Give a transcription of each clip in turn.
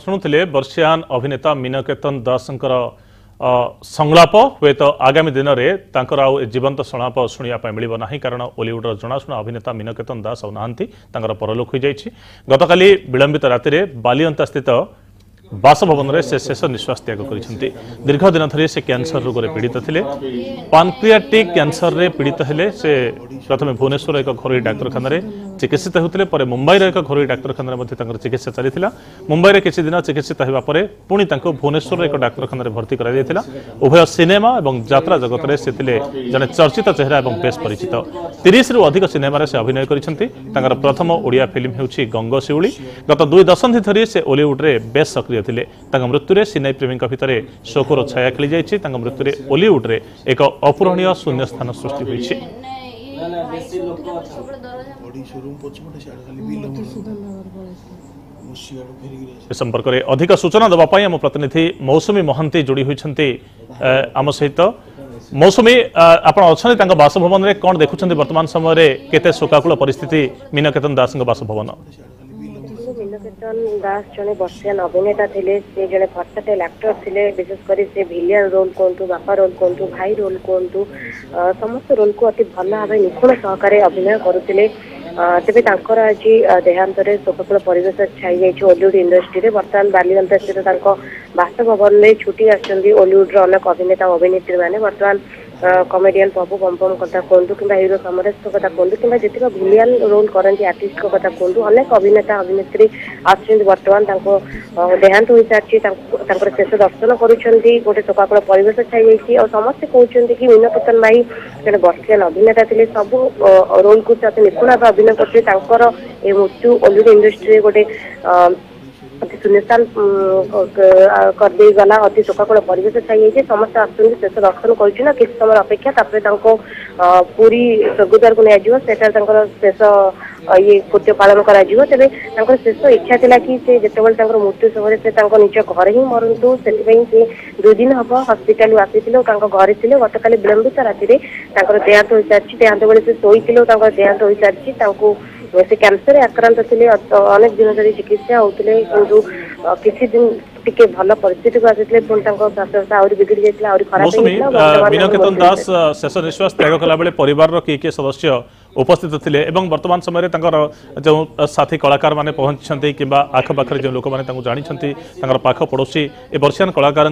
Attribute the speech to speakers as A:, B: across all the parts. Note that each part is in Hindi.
A: शुणुले वर्षियान अभिनेता मीनकेतन दासंकर संलाप हुए तो आगामी दिन में जीवंत संलाप शुणा मिल ना कारण ओलीउड जनाशुना अभिनेता मीनकेतन दास आना परलोक हो जाए। गतकाली विलंबित राति बालियंता स्थित बासभवन में से शेष निश्वास त्याग कर दीर्घ दिन धरी से कैंसर रोग में पीड़ित थे। पानक्रियाटिक कैंसर रे पीड़ित हेले से प्रथम भुवनेश्वर एक घरोई डाक्तखाना चिकित्सित होते पर मुंबई एक घरोई डाक्तखाना चिकित्सा चली मुंबई किसी दिन चिकित्सित होगापर पुणी भुवनेश्वर एक डाक्तखाना भर्ती कर उभय सिनेमा और यात्रा जगत में से जड़े चर्चित चेहरा और बेस परिचित 30 रु अधिक सिनेमा से अभिनय कर प्रथम ओडिया फिल्म हूँ गंगशिउली। गत 2 दशंधि धरी से ओलीउड्रे बेस सक्रिय थे। मृत्यु सिने प्रेमी भितर शोकर छाया खेली जाइए। मृत्यु ओलीउड्रे एक अपूरणीय शून्य स्थान सृष्टि होइछि। संपर्क में अधिक सूचना देवाई आम प्रतिनिधि मौसुमी महांती जोड़ी होती आम सहित। मौसुमी आप अच्छा बासभवन में कौन देखुं वर्तमान समय केते शोकाकुल परिस्थिति मीनकेतन दास बासभवन?
B: मीनकेतन दास जड़े वर्षियान अभिनेता थे। से जड़े भर्साटाइल एक्टर थे। विशेषकर से भिलियन रोल कहतु बापा रोल कहतु भाई रोल कहतु समस्त रोल को अति भल भाव निपुण सहकार अभिनय करुले। तेज आज देहांत शोकाकुल परिवेश छाई जाइए ओलीउड इंडस्ट्री। बर्तमान बालिगंता स्थित बासभवन में छुट्टी आसुच्च ओलीउड्र अनेक अभिनेता और अभिनेत्री मैंने। बर्तमान कमेडियन पप्पू पम्पम कथा कहतु कि हीरो समरेश कथा कहतु कि जितक भिलियन रोल करती आर्टिस्ट कथा कहतु अनेक अभिनेता अभिनेत्री बर्तमान देहांत हो सारी शेष दर्शन करुँच। गोटे शोकाकुल परिवेश छाई जाइए और समस्ते कहते कि मीनकेतन भाई जड़े वर्षियान अभिनेता थे। सब रोल को अति निपुण भाव अभिनय करते। मृत्यु ओलीउड इंडस्ट्री गोटे अति शून्यस्थान करदे गला। अति शोकाकुल परिवेश छाई जाइए। समस्त आसुच्च शेष दर्शन कर किसी समय अपेक्षा पूरी स्वर्गद्वार को निया शेष ये कृत्य पालन कर। तेज शेष इच्छा थी कि से जितेबाला मृत्यु समय से निज घर ही मरतु से 2 दिन हम हस्पिटाल आसी घरे थे। गतकाली विलंबित राति देहांत हो सारी। देहांत बेले से शोई देहांत हो सारी। से कैंसर आक्रांत थे। अनेक दिन धरी चिकित्सा होते किंतु किसी दिन टिके भल परिस्थिति को आसी पुणी स्वास्थ्य आहरी बिगड़ी जाता खराब।
A: मीनकेतन दास शेष निश्वास त्याग कला बेले परिवार किए सदस्य उपस्थित थे एवं वर्तमान समय जो साथी कलाकार माने पहुंचते कि आखपाखे जो लोक मैंने जानी पाख पड़ोसी ए वर्षियान कलाकार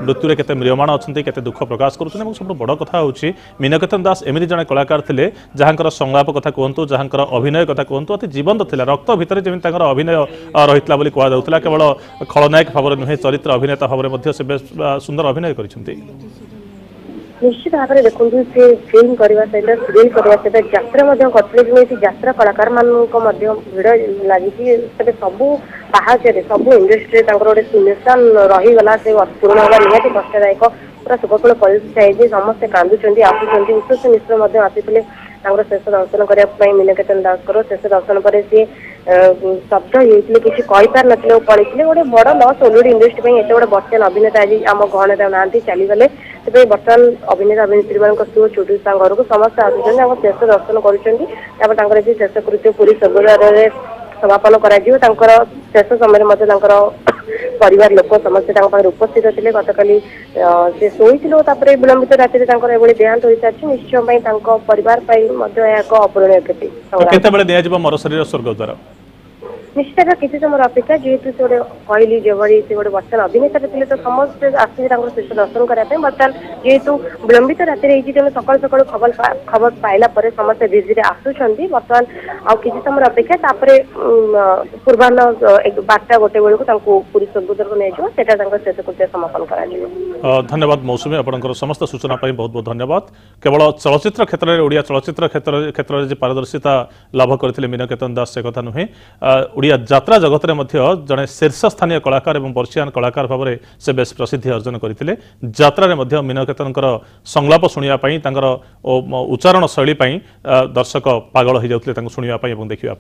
A: मृत्यु केते म्रियमाण अच्छा केते दुख प्रकाश करुँच। सब बड़ कथा हूँ मीनकेतन दास एमती जड़े कलाकार थे जहाँ संलाप कथा कहतु जहाँ अभिनय कथा कहतु अति जीवंत थे। रक्त भितर जमी अभिनय रही कहला केवल खलनायक भाव नुहे चरित्र अभिनेता भाव से बेस सुंदर अभिनय कर।
B: निश्चित भाव में देखो से फिल्म करने सहित सीरियल करने सहित यात्रा करते यात्रा कलाकार भिड़ लगी। सबू पाहचरे सबू इंडस्ट्री गोटे शून्यस्थान रहीगला से पूर्ण होगा निहाती कष्टदायक। पूरा शोकाकुल परिवेश चाहिए। समस्ते कांदुंट आसुच्च विश्वस मिश्र आसी शेष दर्शन करने मीनकेतन दास शेष दर्शन पर सी शब्द होते किसी कहीपार ना पड़ी गोटे बड़ लस ओलीउड इंडस्ट्री एत बड़े वर्षियान अभिनेता आज आम गहने ना चलीगले। तेज बर्तमान अभिनेता अभिनेत्री मान छुट्टी घर को समस्त आसुच्च शेष दर्शन कर शेष कृत्य पूरी स्वर्गद्वार समापन कर शेष समय परिवार लोक समस्ते उपस्थित थे। गतकाली से शोई विलंबित राति देहांत हो सारी। निश्चय परिवार एक अपूरणीय क्षति।
A: मर शरीर स्वर्गद्वार
B: निश्चित किसी समय अपेक्षा जेहेतु से गोटे कहली जो से गोटे वर्षियान अभिनेता थे तो समस्त आसिक शेष दर्शन करने। बर्तमान जेहेतु विलंबित राति तेणु सकाल सकाल खबर पाइला समस्त धीरे धीरे आसुच्च। बर्तमान आ किसी समय अपेक्षा पूर्वाह्न 12टा 1 बेलू पूरी स्वर्गद्वार को नहीं शेष कृत्य समापन कर।
A: धन्यवाद मौसुमी आपंकर समस्त सूचना बहुत बहुत धन्यवाद। केवल चलचित्र क्षेत्र में ओडिया चलचित्र क्षेत्र में पारदर्शिता लाभ करते मीनकेतन दास से कथा नुहे ओडिया यात्रा जगत में जड़े शीर्ष स्थानीय कलाकार और वर्षियान कलाकार भाव में से बेस प्रसिद्धि अर्जन करते। यात्रा मीनकेतन संलाप शुणापी उच्चारण शैली दर्शक पागल हो जाते शुणापी देखा।